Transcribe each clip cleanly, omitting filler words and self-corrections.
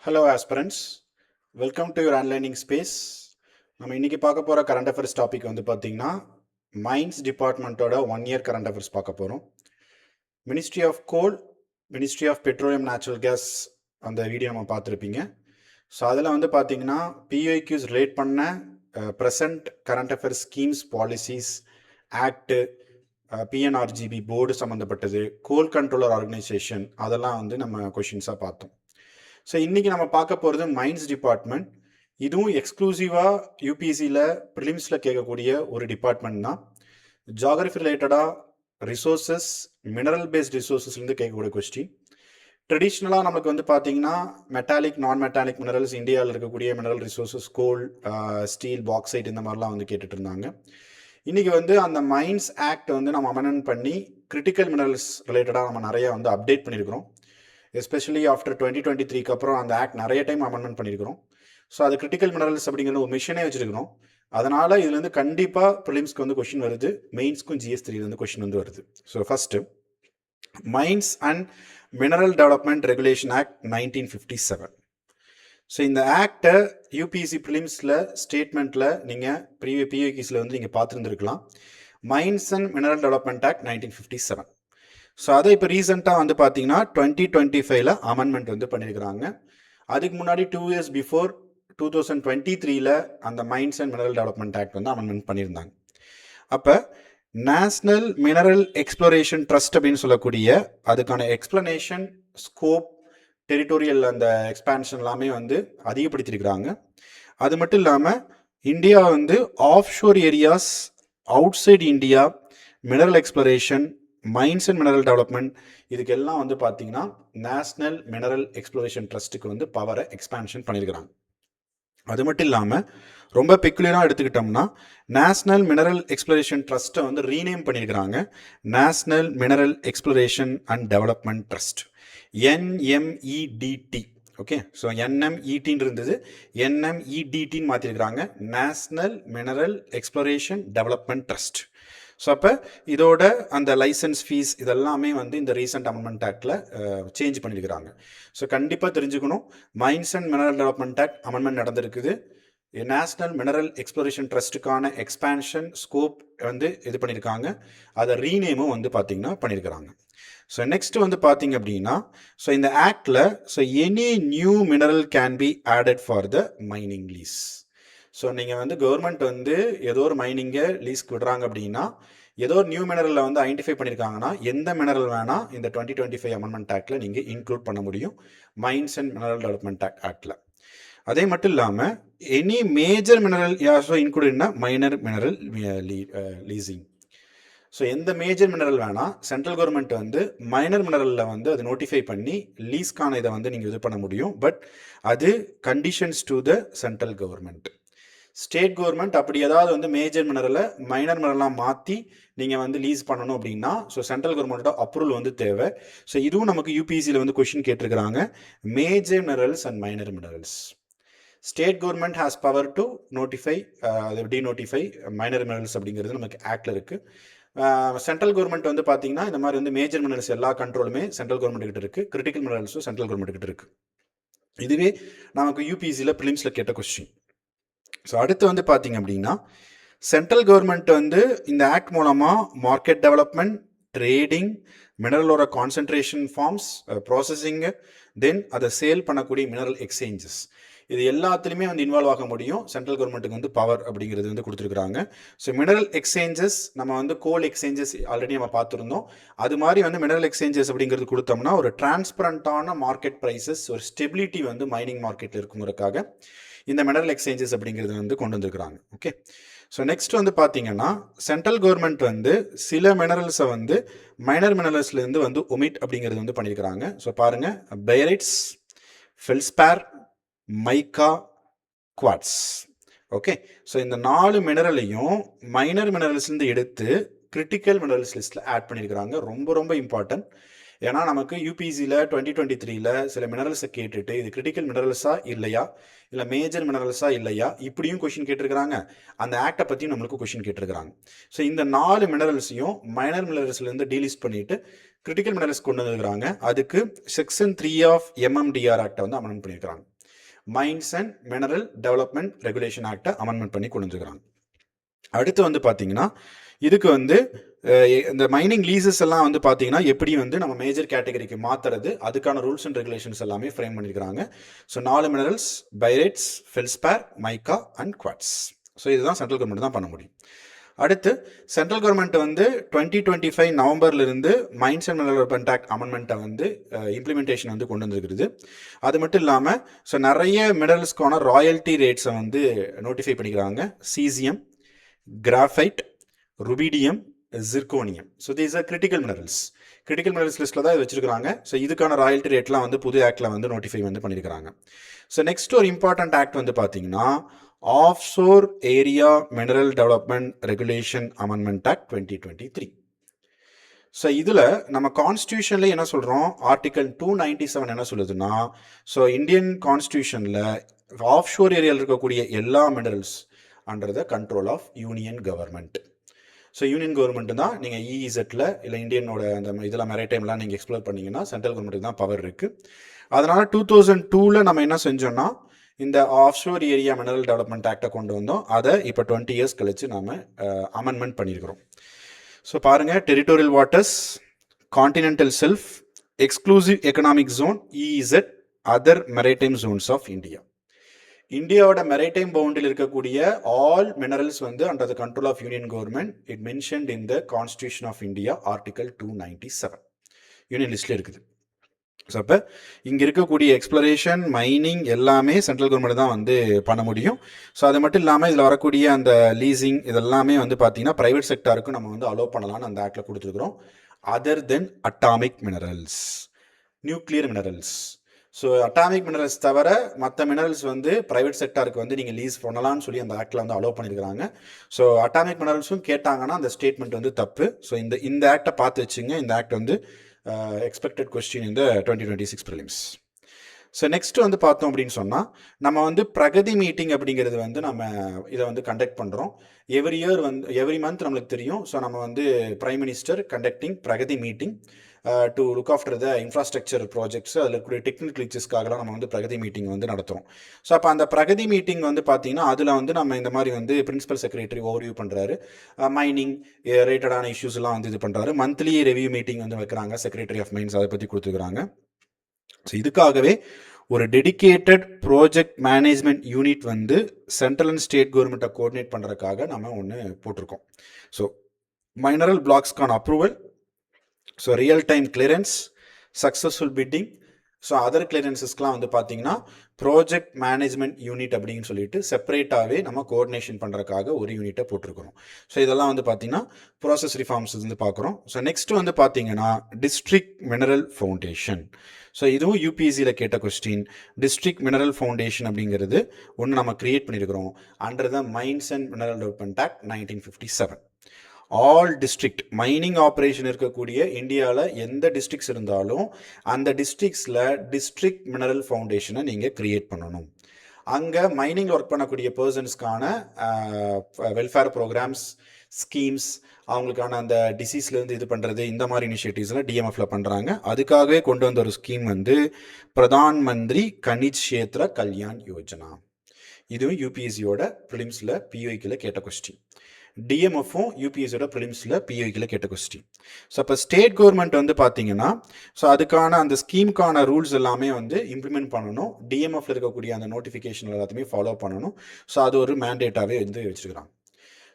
Hello aspirants, welcome to your onlining space. நம்ம இன்றைக்கி பார்க்க போகிற கரண்ட் அஃபேர்ஸ் டாபிக் வந்து பார்த்திங்கன்னா மைன்ஸ் டிபார்ட்மெண்ட்டோட 1 இயர் கரண்ட் அஃபேர்ஸ் பார்க்க போகிறோம். Ministry of coal, ministry of petroleum natural gas அந்த வீடியோ நம்ம பார்த்துருப்பீங்க. ஸோ அதில் வந்து பார்த்திங்கன்னா பிஐக்யூஸ் ரிலேட் பண்ண present current affairs schemes, policies, act, PNRGB board சம்மந்தப்பட்டது, கோல் கண்ட்ரோலர் ஆர்கனைசேஷன், அதெல்லாம் வந்து நம்ம கொஷின்ஸாக பார்த்தோம். ஸோ இன்றைக்கி நம்ம பார்க்க போகிறது மைன்ஸ் டிபார்ட்மெண்ட். இதுவும் எக்ஸ்க்ளூசிவாக யூபிஎஸ்சியில் ப்ரிலிம்ஸில் கேட்கக்கூடிய ஒரு டிபார்ட்மெண்ட் தான். ஜாகிரஃபி ரிலேட்டடாக ரிசோர்ஸஸ், மினரல் பேஸ்ட் ரிசோர்ஸஸ்லேருந்து கேட்கக்கூடிய கொஸ்டின். ட்ரெடிஷ்னலாக நமக்கு வந்து பார்த்தீங்கன்னா மெட்டாலிக், நான் மெட்டாலிக் மினரல்ஸ், இந்தியாவில் இருக்கக்கூடிய மினரல் ரிசோர்ஸஸ், கோல், ஸ்டீல், பாக்சைட், இந்த மாதிரிலாம் வந்து கேட்டுட்டு இருந்தாங்க. இன்றைக்கி வந்து அந்த மைன்ஸ் ஆக்ட் வந்து நம்ம அமெண்ட்மெண்ட் பண்ணி கிரிட்டிக்கல் மினரல்ஸ் ரிலேட்டடாக நம்ம நிறையா வந்து அப்டேட் பண்ணியிருக்கிறோம். எஸ்பெஷலி ஆஃப்டர் 2023க்கு அப்புறம் அந்த ஆக்ட் நிறைய டைம் அமெண்ட்மெண்ட் பண்ணியிருக்கிறோம். ஸோ அது கிரிட்டிக்கல் மினரல்ஸ் அப்படிங்கிற ஒரு மிஷனே வச்சுருக்கிறோம். அதனால் இதுலேருந்து கண்டிப்பாக ப்ரிலிம்ஸ்க்கு வந்து கொஷின் வருது, மெயின்ஸ்க்கும் GS3 கொஷின் வந்து வருது. So first mines and mineral development regulation act 1957. So இந்த ஆக்டை யூபிஎஸ்சி ப்ரிலிம்ஸில் ஸ்டேட்மெண்ட்டில் நீங்கள் பிஐக்யூஸில் வந்து நீங்கள் பார்த்துருந்துருக்கலாம். Mines and mineral development act 1957. So அதை இப்போ ரீசெண்டாக வந்து பார்த்தீங்கன்னா 2025ல் அமெண்ட்மெண்ட் வந்து பண்ணியிருக்கிறாங்க. அதுக்கு முன்னாடி 2 years பிஃபோர் 2023ல் அந்த mines and mineral development act வந்து அமெண்ட்மெண்ட் பண்ணியிருந்தாங்க. அப்போ நேஷ்னல் மினரல் எக்ஸ்ப்ளோரேஷன் ட்ரஸ்ட் அப்படின்னு சொல்லக்கூடிய அதுக்கான எக்ஸ்பிளனேஷன், ஸ்கோப், டெரிட்டோரியல் அந்த எக்ஸ்பான்ஷன் எல்லாமே வந்து அதிகப்படுத்தியிருக்கிறாங்க. அது மட்டும் இல்லாமல் இந்தியா வந்து offshore areas, outside India, mineral exploration, mines and mineral development, இதுக்கெல்லாம் வந்து பார்த்தீங்கன்னா நேஷ்னல் மினரல் எக்ஸ்ப்ளோரேஷன் ட்ரஸ்ட்டுக்கு வந்து பவரை எக்ஸ்பான்ஷன் பண்ணியிருக்கிறாங்க. அது மட்டும் இல்லாமல் ரொம்ப பெக்குலியராக எடுத்துக்கிட்டோம்னா நேஷ்னல் மினரல் எக்ஸ்ப்ளோரேஷன் ட்ரஸ்ட்டை வந்து ரீநேம் பண்ணியிருக்கிறாங்க. National mineral exploration and development trust, NMEDT. Okay, so NMETன்னு இருந்தது, NMEDTன்னு மாற்றிருக்கிறாங்க, national mineral exploration development trust. So அப்போ இதோட அந்த லைசன்ஸ் ஃபீஸ் இதெல்லாமே வந்து இந்த ரீசெண்ட் அமெண்ட்மெண்ட் ஆக்டில் சேஞ்ச் பண்ணியிருக்கிறாங்க. ஸோ கண்டிப்பாக தெரிஞ்சுக்கணும், mines and mineral development act amendment நடந்திருக்குது. நேஷ்னல் மினரல் எக்ஸ்ப்ளோரேஷன் ட்ரஸ்ட்டுக்கான எக்ஸ்பான்ஷன், ஸ்கோப் வந்து இது பண்ணியிருக்காங்க. அதை ரீநேமும் வந்து பார்த்திங்கன்னா பண்ணியிருக்கிறாங்க. ஸோ நெக்ஸ்ட் வந்து பார்த்தீங்க அப்படின்னா, ஸோ இந்த ஆக்டில் so any new mineral can be added for the mining lease. So நீங்கள் வந்து கவர்மெண்ட் வந்து ஏதோ ஒரு மைனிங்கை லீஸ்க்கு விடுறாங்க அப்படின்னா, ஏதோ ஒரு நியூ மினரலில் வந்து ஐடென்டிஃபை பண்ணியிருக்காங்கன்னா எந்த மினரல் வேணால் இந்த 2025 அமெண்ட்மெண்ட் ஆக்டில் நீங்கள் இன்க்ளூட் பண்ண முடியும், மைன்ஸ் அண்ட் மினரல் டெவலப்மெண்ட் ஆக்டில். அதே மட்டும் இல்லாமல் எனி மேஜர் மினரல் ஆல்சோ இன்க்ளூடிட்னா மைனர் மினரல் லீசிங். ஸோ எந்த மேஜர் மினரல் வேணால் சென்ட்ரல் கவர்மெண்ட் வந்து மைனர் மினரலில் வந்து அது நோட்டிஃபை பண்ணி லீஸ்க்கான இதை வந்து நீங்கள் இது பண்ண முடியும். பட் அது conditions to the central government. State government அப்படி ஏதாவது வந்து மேஜர் மினரலை மைனர் மினரலாக மாற்றி நீங்கள் வந்து லீஸ் பண்ணணும் அப்படின்னா ஸோ சென்ட்ரல் கவர்மெண்ட்டோட அப்ரூவல் வந்து தேவை. ஸோ இதுவும் நமக்கு யூபிஎஸ்சியில் வந்து கொஷின் கேட்டிருக்கிறாங்க, major minerals and minor minerals. State government has power to notify denotify minor minerals அப்படிங்கிறது நமக்கு ஆக்டில் இருக்குது. சென்ட்ரல் கவர்மெண்ட் வந்து பார்த்தீங்கன்னா இந்த மாதிரி வந்து மேஜர் மினரல்ஸ் எல்லா கண்ட்ரோலுமே சென்ட்ரல் கவர்மெண்ட் கிட்ட இருக்குது, கிரிட்டிக்கல் மினரல்ஸும் சென்ட்ரல் கவர்மெண்ட் கிட்ட இருக்குது. இதுவே நமக்கு யூபிஎஸ்சியில் ப்ரிலிம்ஸில் கேட்ட கொஸ்டின். ஸோ அடுத்து வந்து பார்த்தீங்க அப்படின்னா சென்ட்ரல் கவர்மெண்ட் வந்து இந்த ஆக்ட் மூலமாக மார்க்கெட் டெவலப்மெண்ட், ட்ரேடிங், மினரலோட கான்சன்ட்ரேஷன் ஃபார்ம்ஸ், ப்ராசஸிங்கு, தென் அதை சேல் பண்ணக்கூடிய மினரல் எக்ஸ்சேஞ்சஸ், இது எல்லாத்துலேயுமே வந்து இன்வால்வ் ஆக முடியும். சென்ட்ரல் கவர்மெண்ட்டுக்கு வந்து பவர் அப்படிங்கிறது வந்து கொடுத்துருக்குறாங்க. ஸோ மினரல் எக்ஸ்சேஞ்சஸ் நம்ம வந்து கோல் எக்ஸ்சேஞ்சஸ் ஆல்ரெடி நம்ம பார்த்துருந்தோம். அது மாதிரி வந்து மினரல் எக்ஸ்சேஞ்சஸ் அப்படிங்கிறது கொடுத்தோம்னா ஒரு டிரான்ஸ்பரண்டான மார்க்கெட் ப்ரைஸஸ், ஒரு ஸ்டெபிலிட்டி வந்து மைனிங் மார்க்கெட்டில் இருக்குங்கிறதுக்காக இந்த மினரல் எக்ஸ்சேஞ்சஸ் அப்படிங்கிறது வந்து கொண்டு வந்துருக்குறாங்க. ஓகே, ஸோ நெக்ஸ்ட் வந்து பார்த்தீங்கன்னா சென்ட்ரல் கவர்மெண்ட் வந்து சில மினரல்ஸை வந்து மைனர் மினரல்ஸ்லேருந்து வந்து ஒமிட் அப்படிங்கிறது வந்து பண்ணியிருக்கிறாங்க. ஸோ பாருங்கள், பைரைட்ஸ், ஃபெல்ஸ்பேர், மைக்கா, குவாட்ஸ். ஓகே, ஸோ இந்த 4 மினரலையும் மைனர் மினரல்ஸ்லேருந்து எடுத்து கிரிட்டிக்கல் மினரல்ஸ் லிஸ்ட்டில் ஆட் பண்ணியிருக்கிறாங்க. ரொம்ப ரொம்ப இம்பார்ட்டன்ட். ஏன்னா நமக்கு யூபிஎஸ்சியில் 2023ல் சில மினரல்ஸை கேட்டுட்டு இது கிரிட்டிக்கல் மினரல்ஸா இல்லையா, இல்லை மேஜர் மினரல்ஸா இல்லையா, இப்படியும் கொஷின் கேட்டிருக்கிறாங்க. அந்த ஆக்டை பற்றியும் நம்மளுக்கு கொஷின் கேட்டிருக்கிறாங்க. ஸோ இந்த 4 மினரல்ஸையும் மைனர் மினரல்ஸ்லேருந்து டீலிஸ்ட் பண்ணிட்டு கிரிட்டிக்கல் மினரல்ஸ் கொண்டு வந்துருக்கிறாங்க. அதுக்கு செக்ஷன் 3 ஆஃப் MMDR ஆக்டை வந்து அமெண்ட் பண்ணியிருக்கிறாங்க. Mines and mineral development regulation ஆக்டை அமெண்ட்மெண்ட் பண்ணி கொண்டு வந்துருக்காங்க. அடுத்து வந்து பார்த்தீங்கன்னா இதுக்கு வந்து இந்த மைனிங் லீசஸ் எல்லாம் வந்து பார்த்தீங்கன்னா எப்படி வந்து நம்ம மேஜர் கேட்டகரிக்கு மாற்றுறது, அதுக்கான ரூல்ஸ் அண்ட் ரெகுலேஷன்ஸ் எல்லாமே ஃப்ரேம் பண்ணியிருக்கிறாங்க. So 4 minerals, pyrites, feldspar, mica and quartz. So இதுதான் சென்ட்ரல் கவர்மெண்ட் தான் பண்ண முடியும். அடுத்து சென்ட்ரல் கவர்மெண்ட் வந்து 2025 நவம்பர்லேருந்து mines and mineral development act அமெண்ட்மெண்ட்டை வந்து இம்ப்ளிமெண்டேஷன் வந்து கொண்டு வந்துருக்குது. அது மட்டும் இல்லாமல் ஸோ நிறைய மினரல்ஸ்க்கான ராயல்ட்டி ரேட்ஸை வந்து நோட்டிஃபை பண்ணிக்கிறாங்க. Caesium, graphite, rubidium, zirconium. So these are critical minerals. Critical minerals லிஸ்ட்டில் தான் இது வச்சிருக்காங்க. ஸோ இதுக்கான ராயல்ட்டி ரேட்லாம் வந்து புது ஆக்டில் வந்து நோட்டிஃபை வந்து பண்ணியிருக்கிறாங்க. ஸோ நெக்ஸ்ட் ஒரு இம்பார்ட்டன்ட் ஆக்ட் வந்து பார்த்தீங்கன்னா offshore area mineral development regulation amendment act 2023. So இதில் நம்ம கான்ஸ்டியூஷனில் என்ன சொல்கிறோம், ஆர்டிகல் 297 என்ன சொல்லுதுன்னா, ஸோ இந்தியன் கான்ஸ்டியூஷனில் ஆஃப்ஷோர் ஏரியாவில் இருக்கக்கூடிய எல்லா minerals under the control of union government. So union government தான் நீங்கள் இஇசெட்டில் இல்லை இந்தியனோட அந்த இதெல்லாம் மெரைடைம்லாம் நீங்கள் எக்ஸ்ப்ளோர் பண்ணிங்கன்னா சென்ட்ரல் கவர்மெண்ட்டுக்கு தான் பவர் இருக்குது. அதனால் 2002 நம்ம என்ன செஞ்சோன்னா இந்த ஆஃப்ஷோர் ஏரியா மினரல் டெவலப்மெண்ட் ஆக்டை கொண்டு வந்தோம். அதை இப்போ 20 இயர்ஸ் கழித்து நாம் அமெண்ட்மெண்ட் பண்ணியிருக்கிறோம். ஸோ பாருங்கள், territorial waters, continental shelf, exclusive economic zone, EEZ, other maritime zones of India. இந்தியாவோட மெரைடைம் பவுண்டரியில் இருக்கக்கூடிய ஆல் மினரல்ஸ் வந்து under the control of union government. It mentioned in the constitution of India article 297 union லிஸ்ட்ல இருக்குது. So அப்போ இங்கே இருக்கக்கூடிய exploration, mining எல்லாமே சென்ட்ரல் கவர்மெண்ட் தான் வந்து பண்ண முடியும். ஸோ அது மட்டும் இல்லாமல் இதில் வரக்கூடிய அந்த லீசிங் இதெல்லாமே வந்து பார்த்தீங்கன்னா ப்ரைவேட் செக்டாருக்கு நம்ம வந்து அலோவ் பண்ணலாம்னு அந்த ஆக்டில் கொடுத்துருக்குறோம். Other then atomic minerals, nuclear minerals. So atomic minerals தவிர மற்ற மினரல்ஸ் வந்து ப்ரைவேட் செக்டாருக்கு வந்து நீங்கள் லீஸ் பண்ணலாம்னு சொல்லி அந்த ஆக்டில் வந்து அலோவ் பண்ணியிருக்கிறாங்க. ஸோ அட்டாமிக் மினரல்ஸும் கேட்டாங்கன்னா அந்த ஸ்டேட்மெண்ட் வந்து தப்பு. ஸோ இந்த ஆக்டை பார்த்து வச்சுங்க. இந்த ஆக்ட் வந்து எக்ஸ்பெக்டட் கொஸ்டின் இந்த 2026 ப்ரிலிம்ஸ். ஸோ நெக்ஸ்ட் வந்து பார்த்தோம் அப்படின்னு சொன்னால் நம்ம வந்து பிரகதி மீட்டிங் அப்படிங்கிறது வந்து நம்ம இதை வந்து கண்டக்ட் பண்ணுறோம். எவ்ரி மந்த் நம்மளுக்கு தெரியும். ஸோ நம்ம வந்து prime minister conducting Pragati meeting to look after the infrastructure projects, அதில் இருக்கக்கூடிய டெக்னிக்கல் கிளிச்சஸ்க்காகலாம் நம்ம வந்து பிரகதி மீட்டிங் வந்து நடத்துகிறோம். ஸோ அப்போ அந்த பிரகதி மீட்டிங் வந்து பார்த்தீங்கன்னா அதில் வந்து நம்ம இந்த மாதிரி வந்து பிரின்சிபல் செக்ரட்டரி ஓவர்வியூ பண்ணுறாரு, மைனிங் ரிலேட்டடான இஷ்யூஸ்லாம் வந்து இது பண்ணுறாரு. மந்த்லி ரெவ்யூ மீட்டிங் வந்து வைக்கிறாங்க, செக்ரட்டரி ஆஃப் மைன்ஸ் அதை பற்றி கொடுத்துருக்குறாங்க. ஸோ இதுக்காகவே ஒரு டெடிக்கேட்டட் ப்ராஜெக்ட் மேனேஜ்மெண்ட் யூனிட் வந்து சென்ட்ரல் அண்ட் ஸ்டேட் கவர்மெண்ட்டை கோஆர்டினேட் பண்ணுறதுக்காக நம்ம ஒன்று போட்டிருக்கோம். ஸோ மைனரல் பிளாக்ஸ்க்கான approval, so real time clearance, successful bidding, so other கிளியரன்ஸஸ்க்கெலாம் வந்து பார்த்தீங்கன்னா ப்ராஜெக்ட் மேனேஜ்மெண்ட் யூனிட் அப்படின்னு சொல்லிட்டு செப்பரேட்டாகவே நம்ம கோஆர்டினேஷன் பண்ணுறதுக்காக ஒரு யூனிட்டை போட்டிருக்கிறோம். ஸோ இதெல்லாம் வந்து பார்த்தீங்கன்னா ப்ராசஸ் ரிஃபார்ம்ஸ் வந்து பார்க்குறோம். ஸோ நெக்ஸ்ட் வந்து பார்த்தீங்கன்னா டிஸ்ட்ரிக்ட் மினரல் ஃபவுண்டேஷன். ஸோ இதுவும் யூபிஎஸ்சியில் கேட்ட கொஸ்டின். டிஸ்ட்ரிக்ட் மினரல் ஃபவுண்டேஷன் அப்படிங்கிறது ஒன்று நம்ம கிரியேட் பண்ணியிருக்கிறோம் under the mines and mineral development act 1957. All district mining operation இருக்கக்கூடிய இந்தியாவில் எந்த டிஸ்ட்ரிக்ட்ஸ் இருந்தாலும் அந்த டிஸ்ட்ரிக்ஸில் டிஸ்ட்ரிக்ட் மினரல் ஃபவுண்டேஷனை நீங்கள் கிரியேட் பண்ணணும். அங்கே மைனிங் ஒர்க் பண்ணக்கூடிய பர்சன்ஸ்க்கான வெல்ஃபேர் ப்ரோக்ராம்ஸ், ஸ்கீம்ஸ், அவங்களுக்கான அந்த டிசீஸ்லேருந்து இது பண்ணுறது, இந்த மாதிரி இனிஷியேட்டிவ்ஸ்லாம் டிஎம்எஃப்ல பண்ணுறாங்க. அதுக்காகவே கொண்டு வந்த ஒரு ஸ்கீம் வந்து பிரதான் மந்திரி கனிஜ் க்ஷேத்ர கல்யாண் யோஜனா. இதுவும் யூபிஎஸ்சியோட ப்ரிலிம்ஸில் பிஓக்கில் கேட்ட கொஸ்டின். டிஎம்எஃப்பும் யூபிஎஸ்சியோட ப்ரிலிம்ஸில் பிஓக்கில் கேட்ட கொஸ்டின். ஸோ அப்போ ஸ்டேட் கவர்மெண்ட் வந்து பார்த்தீங்கன்னா ஸோ அதுக்கான அந்த ஸ்கீமுக்கான ரூல்ஸ் எல்லாமே வந்து இம்ப்ளிமெண்ட் பண்ணணும். டிஎம்எஃப்ல இருக்கக்கூடிய அந்த நோட்டிஃபிகேஷன் எல்லாத்தையுமே ஃபாலோ பண்ணணும். ஸோ அது ஒரு மேண்டேட்டாகவே வந்து வச்சுருக்கிறாங்க.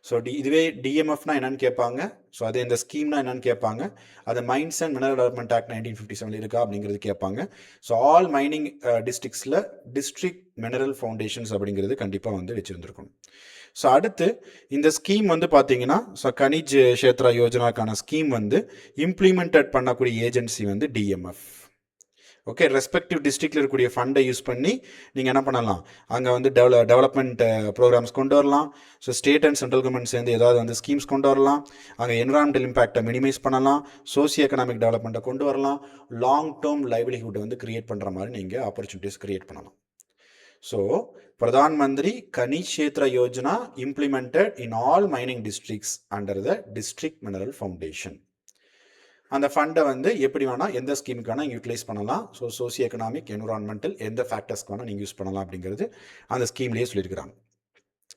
ஸோ இதுவே டிஎம்எஃப்னா என்னன்னு கேட்பாங்க. ஸோ அது இந்த ஸ்கீம்னா என்னன்னு கேட்பாங்க. அது mines and mineral development act 1957 இருக்கா அப்படிங்கிறது கேட்பாங்க. ஸோ ஆல் மைனிங் டிஸ்ட்ரிக்ஸில் டிஸ்ட்ரிக்ட் மினரல் ஃபவுண்டேஷன்ஸ் அப்படிங்கிறது கண்டிப்பாக வந்து வச்சுருந்துருக்கணும். ஸோ அடுத்து இந்த ஸ்கீம் வந்து பார்த்தீங்கன்னா ஸோ கனிஜ் க்ஷேத்ரா யோஜனாக்கான ஸ்கீம் வந்து இம்ப்ளிமெண்டட் பண்ணக்கூடிய ஏஜென்சி வந்து டிஎம்எஃப். ஓகே, ரெஸ்பெக்டிவ் டிஸ்ட்ரிக்டில் இருக்கக்கூடிய ஃபண்டை யூஸ் பண்ணி நீங்கள் என்ன பண்ணலாம், அங்கே வந்து டெவலப்மெண்ட் ப்ரோக்ராம்ஸ் கொண்டு வரலாம். So state and central government சேர்ந்து ஏதாவது வந்து ஸ்கீம்ஸ் கொண்டு வரலாம். அங்கே என்விரான்மெண்டல் இம்பாக்டை மினிமைஸ் பண்ணலாம். சோசியோ எக்கனாமிக் டெவலப்மெண்ட்டை கொண்டு வரலாம். லாங் டேர்ம் லைவ்லிஹுட்டை வந்து கிரியேட் பண்ணுற மாதிரி நீங்கள் ஆப்பர்ச்சுனிட்டிஸ் கிரியேட் பண்ணலாம். So Pradhan Mantri Khanij Kshetra Yojana implemented in all mining districts under the district mineral foundation. அந்த ஃபண்டை வந்து எப்படி வேணால் எந்த ஸ்கீமுக்கு வேணால் யூட்டிலைஸ் பண்ணலாம். ஸோ சோசியோ எக்கனாமிக், என்விரான்மெண்டல் எந்த ஃபேக்டர்ஸ்க்கு வேணால் நீங்கள் யூஸ் பண்ணலாம் அப்படிங்கிறது அந்த ஸ்கீம்லேயே சொல்லியிருக்கிறாங்க.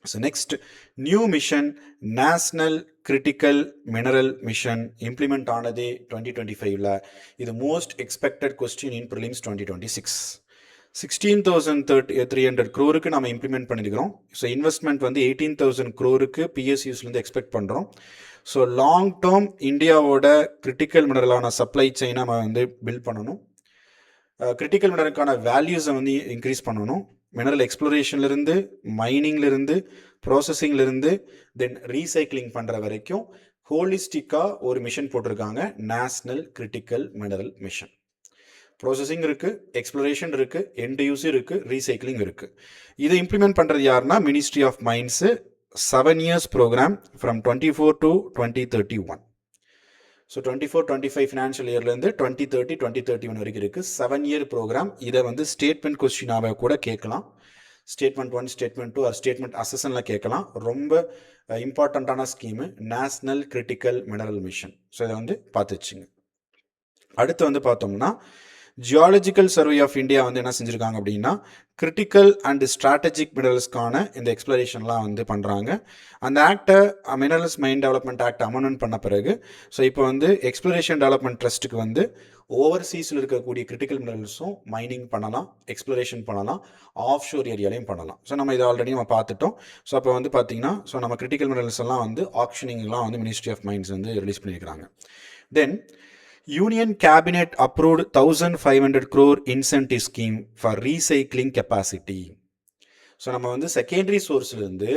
So next, new mission national critical mineral mission implement ஆனதே 2025. இது most expected question in prelims 2026. 16,300 crore நம்ம இம்ப்ளிமெண்ட் பண்ணியிருக்கிறோம். ஸோ இன்வெஸ்ட்மெண்ட் வந்து 18,000 crore பிஎஸ்யூஸ்லேருந்து எக்ஸ்பெக்ட் பண்ணுறோம். ஸோ லாங் டேர்ம் இந்தியாவோட கிரிட்டிக்கல் மினரலான சப்ளை செயினை நம்ம வந்து பில்ட் பண்ணணும். கிரிட்டிக்கல் மினரலுக்கான வேல்யூஸை வந்து இன்க்ரீஸ் பண்ணணும். மினரல் எக்ஸ்ப்ளோரேஷன்லேருந்து, மைனிங்லேருந்து, ப்ராசஸிங்லேருந்து, தென் ரீசைக்ளிங் பண்ணுற வரைக்கும் ஹோலிஸ்டிக்காக ஒரு மிஷன் போட்டிருக்காங்க, national critical mineral mission. Processing இருக்குது, எக்ஸ்ப்ளோரேஷன் இருக்குது, எண்ட் யூஸ் இருக்குது, ரீசைக்ளிங் இருக்குது. இதை இம்ப்ளிமெண்ட் பண்ணுறது யாருன்னா ministry of mines. 7 years programme from 24 to 2031. So 24-25 financial இயர்லேருந்து 2030-2031 வரைக்கும் இருக்குது. 7 year ப்ரோக்ராம். இதை வந்து ஸ்டேட்மெண்ட் கொஸ்டினாக கூட கேட்கலாம். ஸ்டேட்மெண்ட் 1, ஸ்டேட்மெண்ட் 2 ஸ்டேட்மெண்ட் அசஷனில் கேட்கலாம். ரொம்ப இம்பார்ட்டண்ட்டான scheme national critical mineral mission. So இதை வந்து பார்த்து வச்சுங்க. அடுத்து வந்து பார்த்தோம்னா ஜியாலஜிக்கல் சர்வே ஆஃப் இந்தியா வந்து என்ன செஞ்சுருக்காங்க அப்படின்னா கிரிட்டிக்கல் அண்ட் ஸ்ட்ராட்டஜிக் மினரல்ஸ்க்கான இந்த எக்ஸ்ப்ளரேஷன்லாம் வந்து பண்ணுறாங்க. அந்த ஆக்டை மினரல்ஸ் மைன் டெவலப்மெண்ட் ஆக்ட் அமெண்ட்மெண்ட் பண்ண பிறகு ஸோ இப்போ வந்து எக்ஸ்ப்ளரேஷன் டெவலப்மெண்ட் ட்ரஸ்ட்டுக்கு வந்து ஓவர்சீஸில் இருக்கக்கூடிய கிரிட்டிக்கல் மினரல்ஸும் மைனிங் பண்ணலாம், எக்ஸ்ப்ளரேஷன் பண்ணலாம், ஆஃப் ஷோர் ஏரியாலையும் பண்ணலாம். ஸோ நம்ம இதை ஆல்ரெடி நம்ம பார்த்துட்டோம். ஸோ அப்போ வந்து பார்த்தீங்கன்னா ஸோ நம்ம கிரிட்டிக்கல் மினரல்ஸ் எல்லாம் வந்து ஆக்ஷனிங்லாம் வந்து மினிஸ்ட்ரி ஆஃப் மைன்ஸ் வந்து ரிலீஸ் பண்ணியிருக்கிறாங்க. தென் Union Cabinet approved 1,500 crore incentive scheme for recycling capacity. So நம்ம வந்து செகண்டரி சோர்ஸ்லேருந்து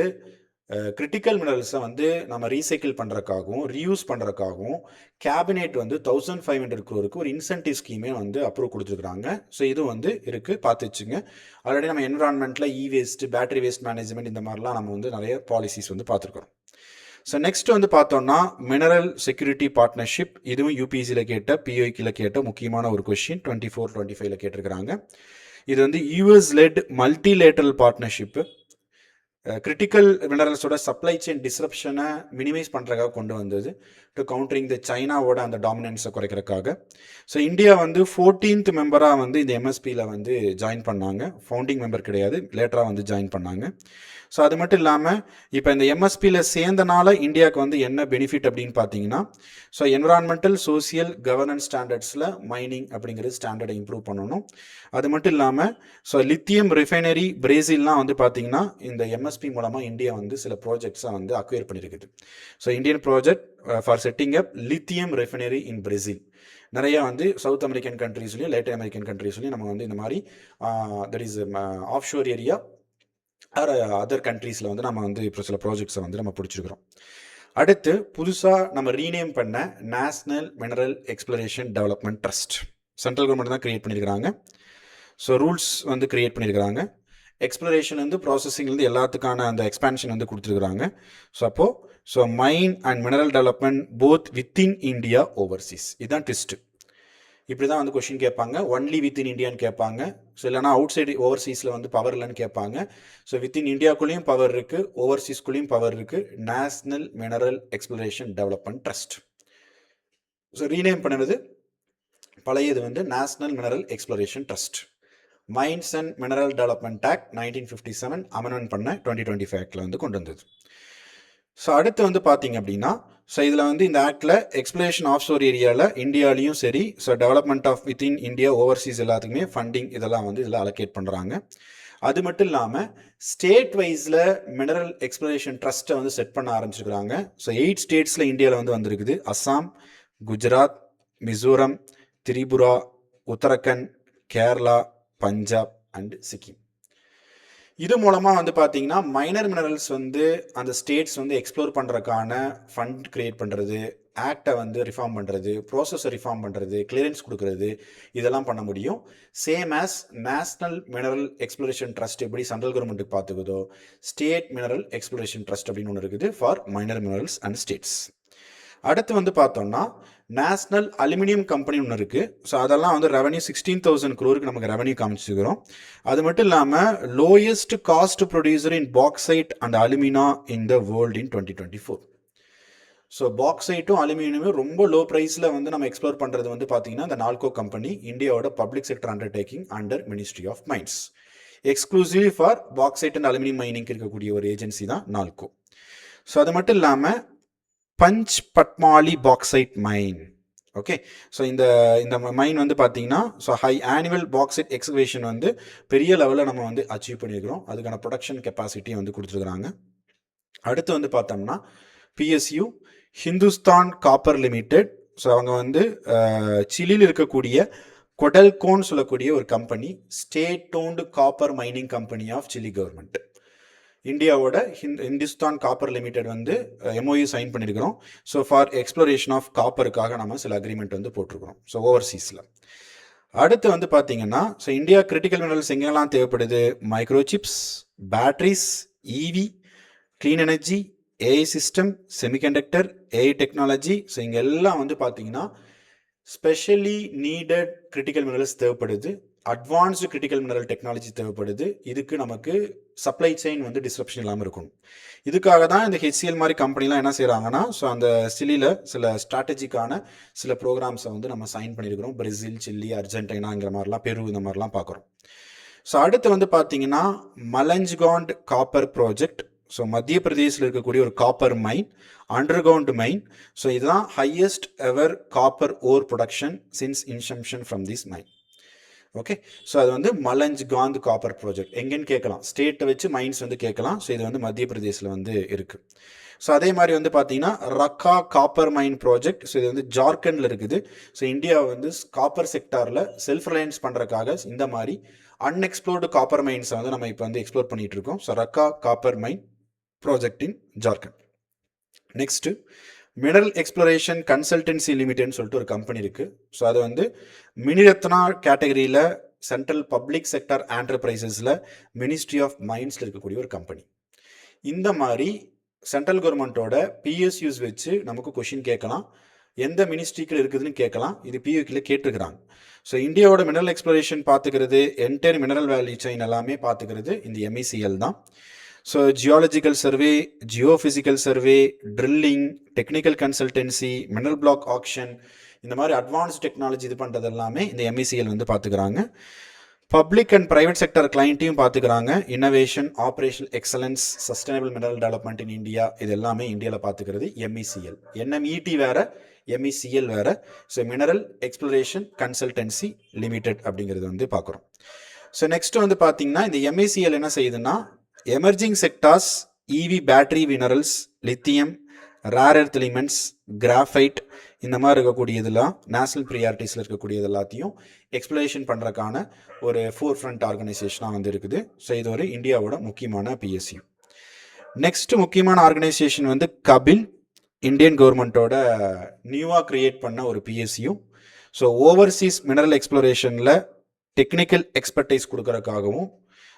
கிரிட்டிக்கல் மினரல்ஸை வந்து நம்ம ரீசைக்கிள் பண்ணுறக்காகவும் ரீயூஸ் பண்ணுறக்காகவும் கேபினெட் வந்து 1,500 crore ஒரு இன்சென்டிவ் ஸ்கீமே வந்து அப்ரூவ் கொடுத்துருக்குறாங்க. ஸோ இது வந்து இருக்குது, பார்த்து வச்சுங்க. ஆல்ரெடி நம்ம என்விரான்மெண்ட்டில் வேஸ்ட், பேட்டரி வேஸ்ட் மேனேஜ்மெண்ட் இந்த மாதிரிலாம் நம்ம வந்து நிறைய பாலிசிஸ் வந்து பார்த்துருக்குறோம். ஸோ நெக்ஸ்ட் வந்து பார்த்தோம்னா மினரல் செக்யூரிட்டி பார்ட்னர்ஷிப். இதுவும் யூபிஎஸ்சியில் கேட்ட, பிஓக்கியில் கேட்ட முக்கியமான ஒரு கொஸ்டின். 24-25 கேட்டிருக்கிறாங்க. இது வந்து US led multilateral partnership. Critical மினரல்ஸோட சப்ளை செயின் டிஸ்ரப்ஷனை மினிமைஸ் பண்ணுறதுக்காக கொண்டு வந்தது, டு கவுண்டரிங் த சைனாவோட அந்த டாமினன்ஸை குறைக்கிறதுக்காக. ஸோ இந்தியா வந்து 14th மெம்பராக வந்து இந்த எம்எஸ்பியில் வந்து ஜாயின் பண்ணாங்க. ஃபவுண்டிங் மெம்பர் கிடையாது, லேட்டராக வந்து ஜாயின் பண்ணாங்க. ஸோ அது மட்டும் இல்லாமல் இப்போ இந்த எம்எஸ்பியில் சேர்ந்தனால இந்தியாவுக்கு வந்து என்ன பெனிஃபிட் அப்படின்னு பார்த்தீங்கன்னா ஸோ என்விரான்மெண்டல், சோசியல், கவர்னன்ஸ் ஸ்டாண்டர்ட்ஸில் மைனிங் அப்படிங்கிறது ஸ்டாண்டர்டை இம்ப்ரூவ் பண்ணணும். அது மட்டும் இல்லாமல் ஸோ லித்தியம் ரிஃபைனரி பிரேசில்லாம் வந்து பார்த்தீங்கன்னா இந்த எம்எஸ்பி மூலமாக இந்தியா வந்து சில ப்ராஜெக்ட்ஸை வந்து அக்வயர் பண்ணியிருக்குது. So Indian project for setting up lithium refinery in Brazil. நிறையா வந்து சவுத் அமெரிக்கன் கண்ட்ரீஸ்லையும் லேட்டின் அமெரிக்கன் கண்ட்ரீஸ்லையும் நம்ம வந்து இந்த மாதிரி that is offshore area or other கண்ட்ரீஸில் வந்து நம்ம வந்து இப்போ சில ப்ராஜெக்ட்ஸை வந்து நம்ம பிடிச்சிருக்கிறோம். அடுத்து புதுசாக நம்ம ரீநேம் பண்ண national mineral exploration development trust central government தான் கிரியேட் பண்ணியிருக்கிறாங்க. ஸோ ரூல்ஸ் வந்து கிரியேட் பண்ணியிருக்கிறாங்க. எக்ஸ்ப்ளரேஷன் வந்து ப்ராசஸிங்லேருந்து எல்லாத்துக்கான அந்த எக்ஸ்பான்ஷன் வந்து கொடுத்துருக்குறாங்க. ஸோ அப்போது mine and mineral development both within India, overseas. இதுதான் ட்விஸ்ட்டு. இப்படி தான் வந்து கொஷின் கேட்பாங்க. ஒன்லி வித்தின் இந்தியான்னு கேட்பாங்க. ஸோ இல்லைனா அவுட் சைடு ஓவர்சீஸில் வந்து பவர் இல்லைன்னு கேட்பாங்க. ஸோ வித்தின் இந்தியாக்குள்ளேயும் பவர் இருக்குது, ஓவர்சீஸ்குள்ளேயும் பவர் இருக்குது. National mineral exploration development trust. So rename பண்ணுறது பழையது வந்து national mineral exploration trust. Mines and mineral development act 1957 amendment பண்ண 2025 ஆக்டில் வந்து கொண்டு வந்தது. ஸோ அடுத்து வந்து பார்த்தீங்க அப்படின்னா ஸோ இதில் வந்து இந்த ஆக்டில் எக்ஸ்ப்ளரேஷன் ஆஃப் ஷோர் ஏரியாவில் இந்தியாலையும் சரி, so development of within India, overseas எல்லாத்துக்குமே ஃபண்டிங் இதெல்லாம் வந்து இதில் அலோகேட் பண்ணுறாங்க. அது மட்டும் இல்லாமல் ஸ்டேட் வைஸில் மினரல் எக்ஸ்ப்ளரேஷன் ட்ரஸ்ட்டை வந்து செட் பண்ண ஆரம்பிச்சிருக்கிறாங்க. ஸோ 8 ஸ்டேட்ஸில் இந்தியாவில் வந்து வந்திருக்குது. அஸ்ஸாம், குஜராத், மிசோரம், திரிபுரா, உத்தரகண்ட், கேரளா, பஞ்சாப் அண்ட் சிக்கிம். இது மூலமாக வந்து பார்த்தீங்கன்னா மைனர் மினரல்ஸ் வந்து அந்த ஸ்டேட்ஸ் வந்து எக்ஸ்ப்ளோர் பண்ணுறதுக்கான ஃபண்ட் கிரியேட் பண்ணுறது, ஆக்டை வந்து ரிஃபார்ம் பண்ணுறது, ப்ராசஸை ரிஃபார்ம் பண்ணுறது, கிளியரன்ஸ் கொடுக்கறது, இதெல்லாம் பண்ண முடியும். Same as national mineral exploration trust எப்படி சென்ட்ரல் கவர்மெண்ட்டுக்கு பார்த்துக்குதோ, ஸ்டேட் மினரல் எக்ஸ்ப்ளரேஷன் ட்ரஸ்ட் அப்படின்னு ஒன்று இருக்குது for minor minerals and states. அடுத்து வந்து பார்த்தோம்னா நேஷ்னல் அலுமினியம் கம்பெனி ஒன்று இருக்குது. ஸோ அதெல்லாம் வந்து ரெவன்யூ 16,000 crore நமக்கு ரெவன்யூ காமிச்சிருக்கிறோம். அது மட்டும் இல்லாமல் lowest cost producer in bauxite and alumina in the world in 2024. So பாக்சைட்டும் அலுமினியமும் ரொம்ப லோ ப்ரைஸில் வந்து நம்ம எக்ஸ்ப்ளோர் பண்ணுறது வந்து பார்த்தீங்கன்னா இந்த நால்கோ கம்பெனி இந்தியாவோட public sector undertaking under ministry of mines. Exclusively for bauxite and aluminium mining இருக்கக்கூடிய ஒரு ஏஜென்சி தான் நால்கோ. ஸோ அது மட்டும் இல்லாமல் Panchpatmali bauxite mine. Okay, so இந்த மைன் வந்து பார்த்தீங்கன்னா so high annual bauxite excavation வந்து பெரிய லெவலில் நம்ம வந்து அச்சீவ் பண்ணியிருக்கிறோம். அதுக்கான ப்ரொடக்ஷன் கெப்பாசிட்டியை வந்து கொடுத்துருக்குறாங்க. அடுத்து வந்து பார்த்தோம்னா PSU Hindustan copper limited. So அவங்க வந்து சிலியில் இருக்கக்கூடிய கொடல்கோன் சொல்லக்கூடிய ஒரு company, state owned copper mining company of Chile government. இந்தியாவோட ஹிந்துஸ்தான் காப்பர் லிமிடெட் வந்து எம்ஓயு சைன் பண்ணியிருக்கிறோம். ஸோ ஃபார் எக்ஸ்ப்ளோரேஷன் ஆஃப் காப்பருக்காக நம்ம சில அக்ரிமெண்ட் வந்து போட்டிருக்கிறோம். ஸோ ஓவர்சீஸில். அடுத்து வந்து பார்த்தீங்கன்னா ஸோ இந்தியா கிரிட்டிக்கல் மினரல்ஸ் எங்கெல்லாம் தேவைப்படுது? Microchips, batteries, EV, clean energy, AI system, semiconductor, AI technology. So இங்கே எல்லாம் வந்து பார்த்தீங்கன்னா ஸ்பெஷலி நீடட் கிரிட்டிக்கல் மினரல்ஸ் தேவைப்படுது. அட்வான்ஸ்டு கிரிட்டிக்கல் மினரல் டெக்னாலஜி தேவைப்படுது. இதுக்கு நமக்கு சப்ளை செயின் வந்து டிஸ்ரப்ஷன் இல்லாமல் இருக்கணும். இதுக்காக தான் இந்த ஹெச்சிஎல் மாதிரி கம்பெனிலாம் என்ன செய்கிறாங்கன்னா ஸோ அந்த சிலியில் சில ஸ்ட்ராட்டஜிக்கான சில ப்ரோக்ராம்ஸை வந்து நம்ம சைன் பண்ணியிருக்கிறோம். பிரேசில், சில்லி, அர்ஜென்டினாங்கிற மாதிரிலாம், பெரு இந்த மாதிரிலாம் பார்க்குறோம். ஸோ அடுத்து வந்து பார்த்தீங்கன்னா மலஞ்ச்காண்ட் காப்பர் ப்ராஜெக்ட். ஸோ மத்திய பிரதேசில் இருக்கக்கூடிய ஒரு copper mine, underground mine. So இதுதான் highest ever copper ore production since inception from this mine. Okay, so அது வந்து மலஞ்ச்காந்த் காப்பர் ப்ராஜெக்ட். எங்கேன்னு கேட்கலாம், ஸ்டேட்டை வச்சு மைன்ஸ் வந்து கேட்கலாம். ஸோ இது வந்து மத்திய பிரதேசில் வந்து இருக்குது. ஸோ அதே மாதிரி வந்து பார்த்தீங்கன்னா ரக்கா காப்பர் மைன் ப்ராஜெக்ட். ஸோ இது வந்து ஜார்க்கண்டில் இருக்குது. ஸோ இந்தியா வந்து காப்பர் செக்டாரில் செல்ஃப் ரிலையன்ஸ் பண்ணுறதுக்காக இந்த மாதிரி அன்எக்ஸ்ப்ளோர்டு காப்பர் மைன்ஸை வந்து நம்ம இப்போ வந்து எக்ஸ்ப்ளோர் பண்ணிட்டு இருக்கோம். So Rakha copper mine project in Jharkhand. Next mineral exploration consultancy லிமிடெட்னு சொல்லிட்டு ஒரு கம்பெனி இருக்குது. ஸோ அது வந்து மினிரத்னா கேட்டகரியில் சென்ட்ரல் பப்ளிக் செக்டர் என்டர்பிரைசஸில் மினிஸ்ட்ரி ஆஃப் மைன்ஸில் இருக்கக்கூடிய ஒரு கம்பெனி. இந்த மாதிரி சென்ட்ரல் கவர்மெண்ட்டோட பிஎஸ்யூஸ் வச்சு நமக்கு கொஷின் கேட்கலாம். எந்த மினிஸ்ட்ரிக்கில் இருக்குதுன்னு கேட்கலாம். இது பியூக்கில் கேட்டிருக்கிறாங்க. ஸோ இந்தியாவோட மினரல் எக்ஸ்ப்ளோரேஷன் பார்த்துக்கிறது, என்டையர் மினரல் வேல்யூ செயின் எல்லாமே பார்த்துக்கிறது இந்த எம்இசிஎல் தான். So geological survey, geophysical survey, drilling, technical consultancy, mineral block auction, இந்த மாதிரி அட்வான்ஸ் டெக்னாலஜி இது பண்ணுறது எல்லாமே இந்த எம்இசிஎல் வந்து பார்த்துக்கிறாங்க. பப்ளிக் அண்ட் ப்ரைவேட் செக்டர் கிளைண்ட்டையும் பார்த்துக்கிறாங்க. Innovation, operational excellence, sustainable mineral development in India, இது எல்லாமே இந்தியாவில் பார்த்துக்கிறது எம்இசிஎல். என்எம்இடி வேறு, எம்இசிஎல் வேறு. So mineral exploration consultancy limited அப்படிங்கிறது வந்து பார்க்குறோம். ஸோ நெக்ஸ்ட் வந்து பார்த்தீங்கன்னா இந்த எம்இசிஎல் என்ன செய்யுதுன்னா emerging sectors, EV battery minerals, lithium, rare earth elements, graphite, இந்த மாதிரி இருக்கக்கூடியதெல்லாம் நேஷனல் ப்ரியாரிட்டிஸில் இருக்கக்கூடியது எல்லாத்தையும் எக்ஸ்ப்ளோரேஷன் பண்ணுறதுக்கான ஒரு ஃபோர் ஃப்ரண்ட் ஆர்கனைசேஷனாக வந்து இருக்குது. ஸோ இது ஒரு இந்தியாவோட முக்கியமான பிஎஸ்யூ. நெக்ஸ்ட் முக்கியமான ஆர்கனைசேஷன் வந்து கபில், இந்தியன் கவர்மெண்ட்டோட நியூவாக கிரியேட் பண்ண ஒரு பிஎஸ்யூ. ஸோ ஓவர்சீஸ் மினரல் எக்ஸ்ப்ளோரேஷனில் டெக்னிக்கல் எக்ஸ்பர்டைஸ் கொடுக்கறதுக்காகவும்,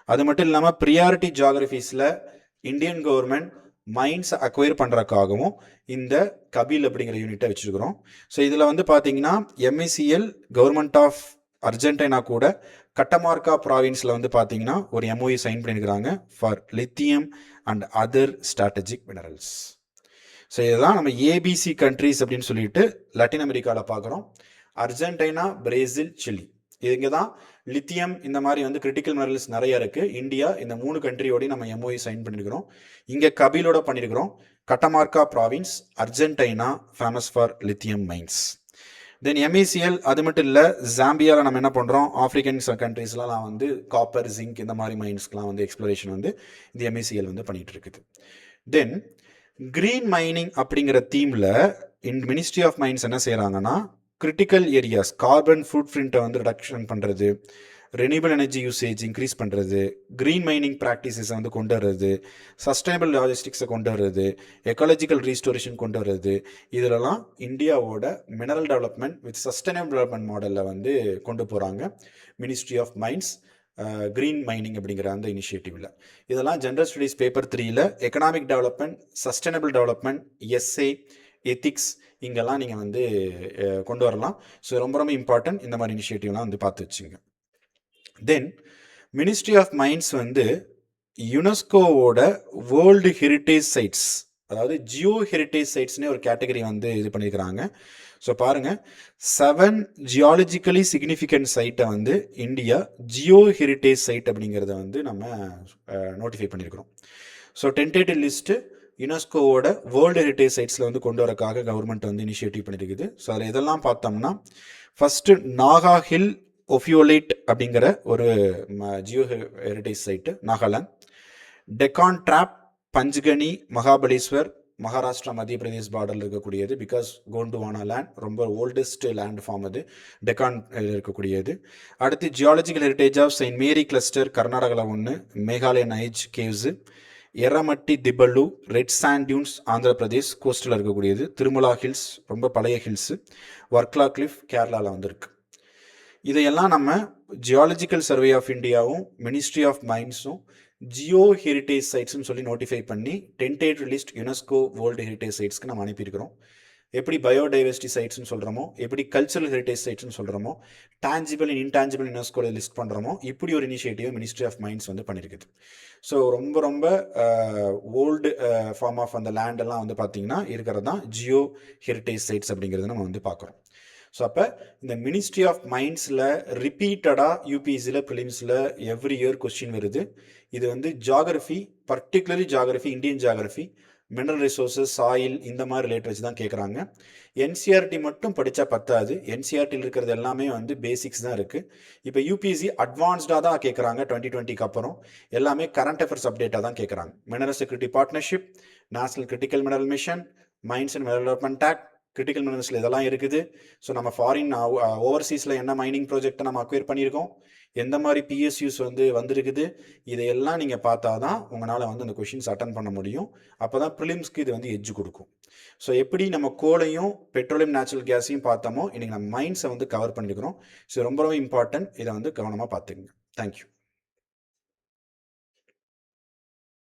அது மட்டும் இல்லாமல் ப்ரியாரிட்டி ஜியாகிரபிஸில் இந்தியன் கவர்மெண்ட் மைன்ஸ் அக்வயர் பண்ணுறதுக்காகவும் இந்த கபில் அப்படிங்கிற யூனிட்டை வச்சுருக்கிறோம். ஸோ இதில் வந்து பார்த்தீங்கன்னா எம்இசிஎல் கவர்மெண்ட் ஆஃப் அர்ஜென்டினா கூட கட்டமார்க்கா ப்ராவின்ஸில் வந்து பார்த்தீங்கன்னா ஒரு எம்ஓயு சைன் பண்ணியிருக்கிறாங்க for lithium and other strategic minerals. So இதுதான் நம்ம ஏபிசி கண்ட்ரிஸ் அப்படின்னு சொல்லிட்டு லட்டின் அமெரிக்காவில் பார்க்குறோம். அர்ஜென்டினா, பிரேசில், சில்லி, இங்கே தான் லித்தியம் இந்த மாதிரி வந்து கிரிட்டிக்கல் மினரல்ஸ் நிறைய இருக்குது. இந்தியா இந்த 3 கண்ட்ரியோடையும் நம்ம எம்ஓயு சைன் பண்ணியிருக்கிறோம். இங்கே கபிலோட பண்ணியிருக்கிறோம். Catamarca province, Argentina, famous for lithium mines. Then MECL அது மட்டும் இல்லை, ஜாம்பியாவில் நம்ம என்ன பண்ணுறோம், ஆஃப்ரிக்கன் கண்ட்ரீஸ்லாம் வந்து காப்பர், ஜிங்க் இந்த மாதிரி மைன்ஸ்க்கெலாம் வந்து எக்ஸ்ப்ளோரேஷன் வந்து இந்த எம்இசிஎல் வந்து பண்ணிகிட்டு இருக்குது. தென் கிரீன் மைனிங் அப்படிங்கிற தீமில் மினிஸ்ட்ரி ஆஃப் மைன்ஸ் என்ன செய்கிறாங்கன்னா கிரிட்டிக்கல் ஏரியாஸ், கார்பன் ஃபுட் பிரிண்ட்டை வந்து ரிடக்ஷன் பண்ணுறது, ரெனியூபிள் எனர்ஜி யூசேஜ் இன்க்ரீஸ் பண்ணுறது, க்ரீன் மைனிங் ப்ராக்டிசஸை வந்து கொண்டு வர்றது, சஸ்டைனபிள் லாஜிஸ்டிக்ஸை கொண்டு வர்றது, எக்காலஜிக்கல் ரீஸ்டோரேஷன் கொண்டு வர்றது, இதிலலாம் இந்தியாவோட mineral development with sustainable development மாடலில் வந்து கொண்டு போகிறாங்க ministry of mines green mining அப்படிங்கிற அந்த இனிஷியேட்டிவில். இதெல்லாம் ஜென்ரல் ஸ்டடீஸ் பேப்பர் 3ல் economic development, sustainable development, SA, ethics இங்கெல்லாம் நீங்கள் வந்து கொண்டு வரலாம். ஸோ ரொம்ப ரொம்ப இம்பார்ட்டன்ட் இந்த மாதிரி இனிஷியேட்டிவ்லாம் வந்து பார்த்து வச்சுங்க. தென் மினிஸ்ட்ரி ஆஃப் மைன்ஸ் வந்து யுனெஸ்கோவோட வேர்ல்டு ஹெரிட்டேஜ் சைட்ஸ் அதாவது ஜியோ ஹெரிட்டேஜ் சைட்ஸ்னே ஒரு கேட்டகரி வந்து இது பண்ணியிருக்கிறாங்க. ஸோ பாருங்கள், 7 ஜியாலஜிக்கலி சிக்னிஃபிகண்ட் சைட்டை வந்து இந்தியா ஜியோ ஹெரிட்டேஜ் சைட் அப்படிங்கிறத வந்து நம்ம நோட்டிஃபை பண்ணியிருக்கிறோம். So tentative list யுனெஸ்கோவோட world heritage சைட்ஸில் வந்து கொண்டு வரக்காக கவர்மெண்ட் வந்து இனிஷியேட்டிவ் பண்ணியிருக்குது. ஸோ அதில் இதெல்லாம் பார்த்தோம்னா ஃபஸ்ட்டு நாகா ஹில் ஒஃபியோலைட் அப்படிங்கிற ஒரு Jio heritage site Nagaland. Deccan drop பஞ்ச்கனி Mahabaleshwar Maharashtra மத்திய பிரதேஷ் பார்டரில் இருக்கக்கூடியது. பிகாஸ் கோண்டுவானா லேண்ட் ரொம்ப ஓல்டஸ்ட் லேண்ட் ஃபார்ம் அது டெக்கான் இருக்கக்கூடியது. அடுத்து geological heritage of Saint Mary cluster கர்நாடகாவில் ஒன்று, Meghalaya நைஜ் caves, எரமட்டி திபல்லு red sand tunes Andhra Pradesh கோஸ்டில் இருக்கக்கூடியது, திருமலா ஹில்ஸ் ரொம்ப பழைய ஹில்ஸு, வர்க்லா கிளிஃப் கேரளாவில் வந்துருக்கு. இதையெல்லாம் நம்ம ஜியாலஜிக்கல் சர்வே ஆஃப் இந்தியாவும் மினிஸ்ட்ரி ஆஃப் மைன்ஸும் ஜியோ ஹெரிட்டேஜ் சைட்ஸ்னு சொல்லி நோட்டிஃபை பண்ணி tentative list UNESCO world heritage சைட்ஸ்க்கு நம்ம அனுப்பியிருக்கிறோம். எப்படி பயோடைவர்சிட்டி சைட்ஸ்னு சொல்கிறோமோ, எப்படி கல்ச்சரல் ஹெரிட்டேஜ் சைட்ஸ்னு சொல்கிறோமோ, டான்ஜிபிள் அண்ட் இன்டான்ஜிபிள் யுனெஸ்கோவில் லிஸ்ட் பண்ணுறோமோ, இப்படி ஒரு இனிஷியேட்டிவ் மினிஸ்ட்ரி ஆஃப் மைன்ஸ் வந்து பண்ணியிருக்குது. ஸோ ரொம்ப ரொம்ப ஓல்டு ஃபார்ம் ஆஃப் அந்த லேண்டெல்லாம் வந்து பார்த்திங்கன்னா இருக்கிறது தான் ஜியோ ஹெரிட்டேஜ் சைட்ஸ் அப்படிங்கிறது நம்ம வந்து பார்க்குறோம். ஸோ அப்போ இந்த மினிஸ்ட்ரி ஆஃப் மைன்ஸில் ரிப்பீட்டடாக யூபிஎஸ்சியில் ப்ரிலிம்ஸில் எவ்ரி இயர் கொஸ்டின் வருது. இது வந்து geography, particularly geography, Indian geography, mineral resources, soil இந்த மாதிரி ரிலேட் வச்சு தான் கேட்குறாங்க. என்சிஆர்டி மட்டும் படித்தா பத்தாது. என்சிஆர்டியில் இருக்கிறது எல்லாமே வந்து பேசிக்ஸ் தான் இருக்குது. இப்போ யூபிஎஸ்சி அட்வான்ஸ்டாக தான் கேட்குறாங்க. 2020க்கு அப்புறம் எல்லாமே கரண்ட் அஃபேர்ஸ் அப்டேட்டாக தான் கேட்குறாங்க. Mineral security partnership, national critical mineral mission, mines and mineral development act, critical மினரல்ஸில் இதெல்லாம் இருக்குது. ஸோ நம்ம ஃபாரின் ஓவர்சீஸில் என்ன மைனிங் ப்ராஜெக்டை நம்ம அக்வயர் பண்ணியிருக்கோம், எந்த மாதிரி பிஎஸ்யூஸ் வந்து வந்திருக்குது, இதையெல்லாம் நீங்கள் பார்த்தா தான் உங்களால் வந்து அந்த கொஷின்ஸ் அட்டன் பண்ண முடியும். அப்போ தான் ப்ரிலிம்ஸ்க்கு இது வந்து எட்ஜ் கொடுக்கும். ஸோ எப்படி நம்ம கோலையும் பெட்ரோலியம் நேச்சுரல் கேஸையும் பார்த்தோமோ, இன்றைக்கி நம்ம மைன்ஸை வந்து கவர் பண்ணியிருக்கிறோம். ஸோ ரொம்ப ரொம்ப இம்பார்ட்டன்ட். இதை வந்து கவனமாக பார்த்துக்குங்க. தேங்க்யூ.